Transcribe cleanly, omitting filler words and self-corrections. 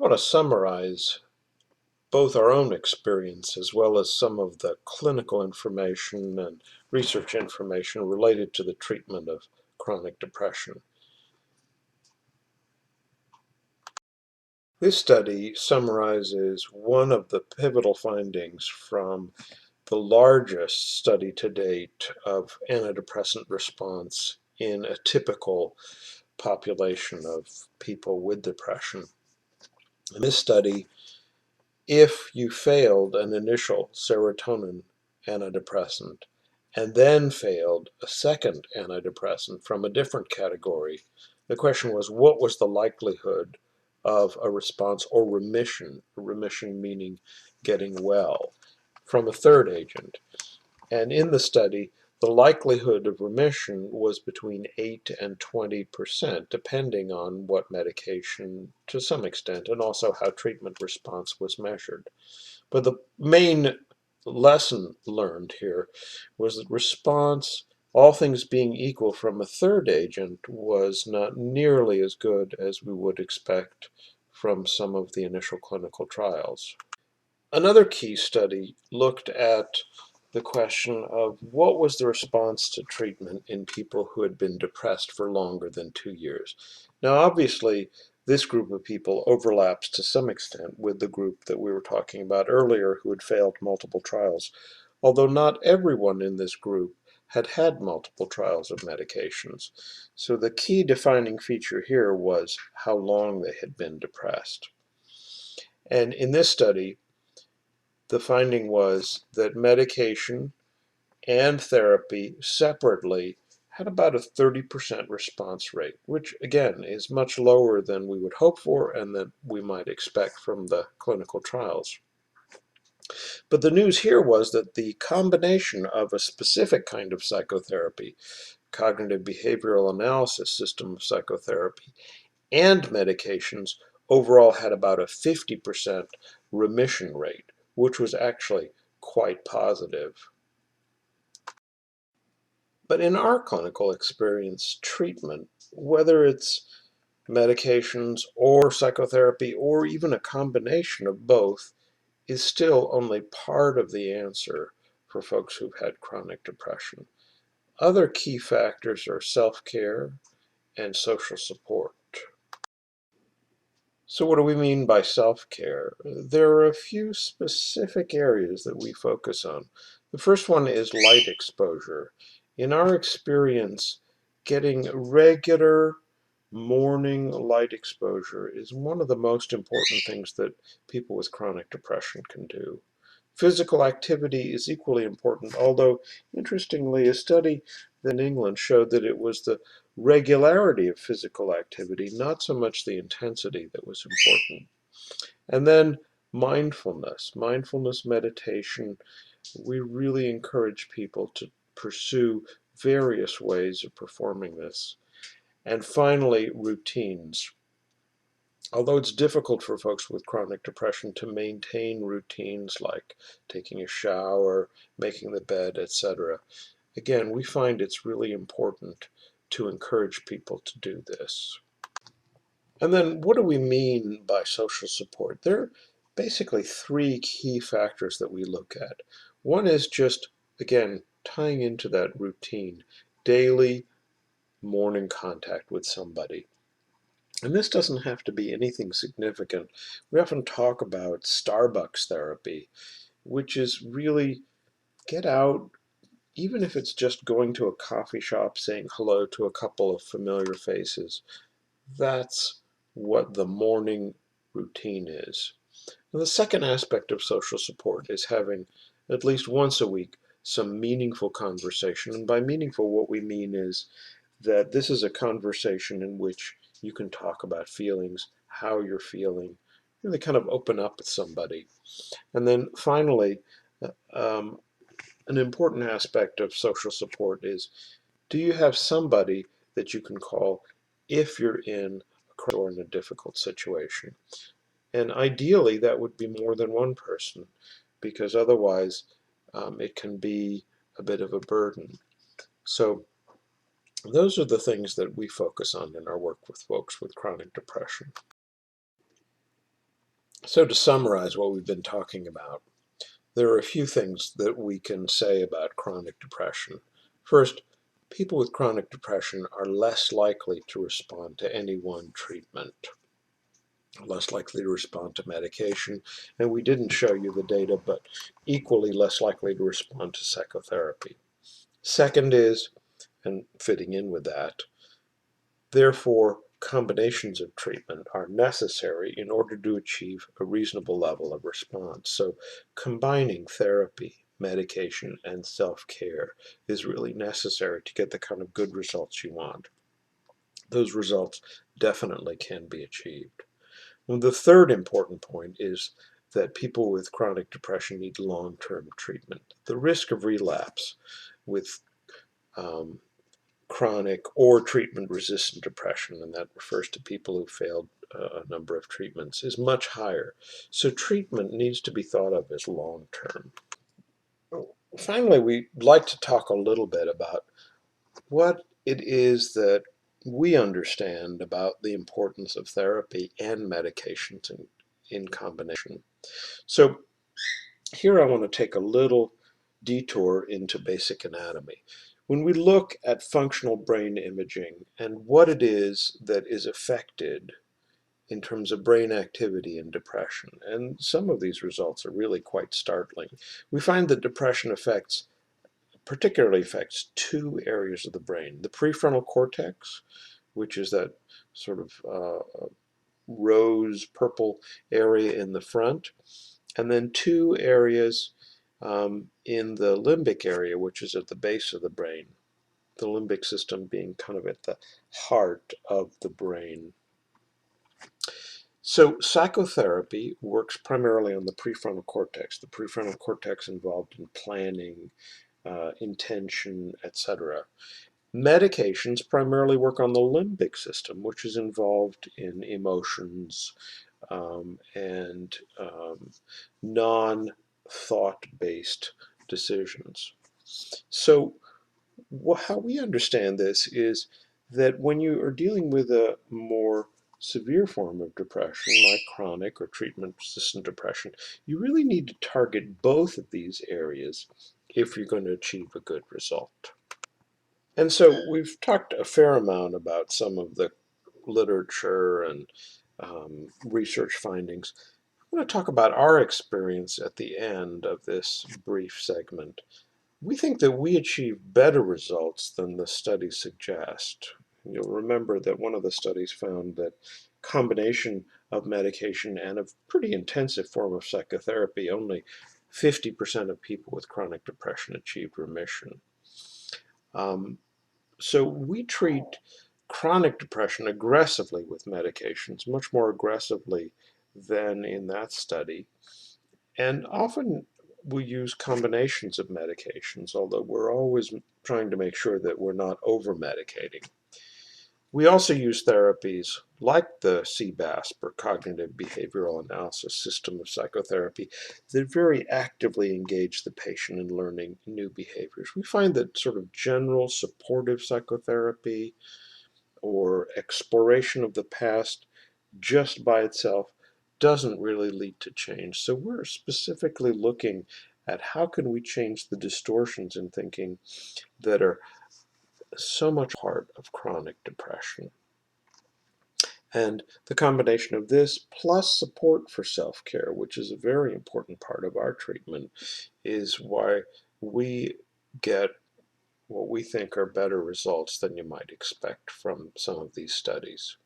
want to summarize both our own experience as well as some of the clinical information and research information related to the treatment of chronic depression. This study summarizes one of the pivotal findings from the largest study to date of antidepressant response in a typical population of people with depression. In this study, if you failed an initial serotonin antidepressant and then failed a second antidepressant from a different category, the question was, what was the likelihood of a response or remission meaning getting well, from a third agent? And in the study, the likelihood of remission was between 8 and 20%, depending on what medication to some extent, and also how treatment response was measured. But the main lesson learned here was that response, all things being equal, from a third agent was not nearly as good as we would expect from some of the initial clinical trials. Another key study looked at the question of what was the response to treatment in people who had been depressed for longer than 2 years. Now, obviously, this group of people overlaps to some extent with the group that we were talking about earlier who had failed multiple trials, although not everyone in this group had had multiple trials of medications. So the key defining feature here was how long they had been depressed. And in this study, the finding was that medication and therapy separately had about a 30% response rate, which again is much lower than we would hope for and that we might expect from the clinical trials. But the news here was that the combination of a specific kind of psychotherapy, cognitive behavioral analysis system of psychotherapy, and medications overall had about a 50% remission rate, which was actually quite positive. But in our clinical experience, treatment, whether it's medications or psychotherapy or even a combination of both, is still only part of the answer for folks who've had chronic depression. Other key factors are self-care and social support. So what do we mean by self-care? There are a few specific areas that we focus on. The first one is light exposure. In our experience, getting regular morning light exposure is one of the most important things that people with chronic depression can do. Physical activity is equally important, although, interestingly, a study in England showed that it was the regularity of physical activity, not so much the intensity, that was important. And then mindfulness meditation. We really encourage people to pursue various ways of performing this. And finally, routines. Although it's difficult for folks with chronic depression to maintain routines like taking a shower, making the bed, etc., again, we find it's really important to encourage people to do this. And then what do we mean by social support? There are basically three key factors that we look at. One is just, again, tying into that routine, daily morning contact with somebody. And this doesn't have to be anything significant. We often talk about Starbucks therapy, which is really get out, even if it's just going to a coffee shop, saying hello to a couple of familiar faces. That's what the morning routine is. And the second aspect of social support is having, at least once a week, some meaningful conversation. And by meaningful, what we mean is that this is a conversation in which you can talk about feelings, how you're feeling, really kind of open up with somebody. And then finally, um, an important aspect of social support is, do you have somebody that you can call if you're in a crisis or in a difficult situation? And ideally, that would be more than one person, because otherwise it can be a bit of a burden. So those are the things that we focus on in our work with folks with chronic depression. So to summarize what we've been talking about, there are a few things that we can say about chronic depression. First, people with chronic depression are less likely to respond to any one treatment, less likely to respond to medication, and we didn't show you the data, but equally less likely to respond to psychotherapy. Second is, and fitting in with that, therefore, combinations of treatment are necessary in order to achieve a reasonable level of response. So, combining therapy, medication, and self care is really necessary to get the kind of good results you want. Those results definitely can be achieved. And the third important point is that people with chronic depression need long term treatment. The risk of relapse with um, chronic or treatment-resistant depression, and that refers to people who failed a number of treatments, is much higher. So treatment needs to be thought of as long-term. Finally, we'd like to talk a little bit about what it is that we understand about the importance of therapy and medications in combination. So here I want to take a little detour into basic anatomy. When we look at functional brain imaging and what it is that is affected in terms of brain activity in depression, and some of these results are really quite startling, we find that depression particularly affects two areas of the brain: the prefrontal cortex, which is that sort of rose purple area in the front, and then two areas in the limbic area, which is at the base of the brain, the limbic system being kind of at the heart of the brain. So psychotherapy works primarily on the prefrontal cortex, the prefrontal cortex involved in planning, intention, etc. Medications primarily work on the limbic system, which is involved in emotions, and non-thought based decisions. So, how we understand this is that when you are dealing with a more severe form of depression, like chronic or treatment resistant depression, you really need to target both of these areas if you're going to achieve a good result. And so we've talked a fair amount about some of the literature and research findings. I want to talk about our experience at the end of this brief segment. We think that we achieve better results than the studies suggest. You'll remember that one of the studies found that combination of medication and a pretty intensive form of psychotherapy, only 50% of people with chronic depression achieved remission. Um, so we treat chronic depression aggressively with medications, much more aggressively than in that study. And often we use combinations of medications, although we're always trying to make sure that we're not over medicating. We also use therapies like the CBASP, or Cognitive Behavioral Analysis system of psychotherapy, that very actively engage the patient in learning new behaviors. We find that sort of general supportive psychotherapy or exploration of the past just by itself doesn't really lead to change. So we're specifically looking at how can we change the distortions in thinking that are so much part of chronic depression. And the combination of this plus support for self-care, which is a very important part of our treatment, is why we get what we think are better results than you might expect from some of these studies.